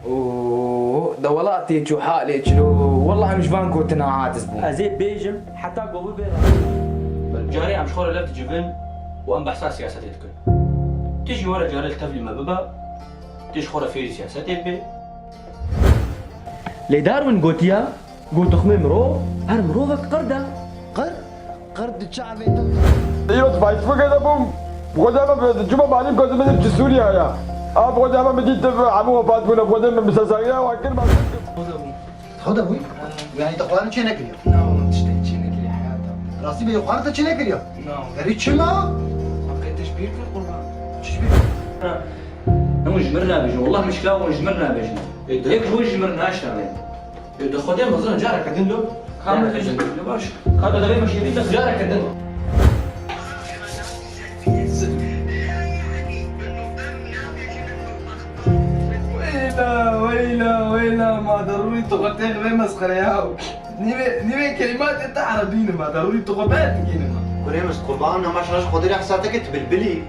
اوه ده ولاتي جو حالي شلو والله مش فانكو تناعات زبون ازي بيجم حتى قوي بيرا جاري عم شخور لفت جبن وام بحثها سياستي تكن تيجي ورا جاري التفلي ما ببا تيجي خورا في سياستي بي لي داروين قوتيا قوت خمي مرو هر مروفك قردة قرد شعبي ايوه فايت فوق بوم بغدا جمع معلم كوز من سوريا يا بغدا ما بديت عمو فاطمه بغدا من مساسايا وكل ما خذ ابوي يعني تقوان شي نكريا نعم تشتي نكلي حياتها راسي بي قوان شي نكريا نعم غريت شما ما بقيت تشبير في القرآن نمو جمرنا بيجي والله مش لاو جمرنا بيجي هيك هو جمرنا اشتغل ده خدام مظن جارك ادن له كامل تجي باش هذا ده مش يريد جارك ادن ويلا ما ضروري تغطي غير مسخرة ياو نيمي كلمات انت عربيين ما ضروري تغطي كلمة كوريمس قربان ما شاش خدري حساتك تبلبلي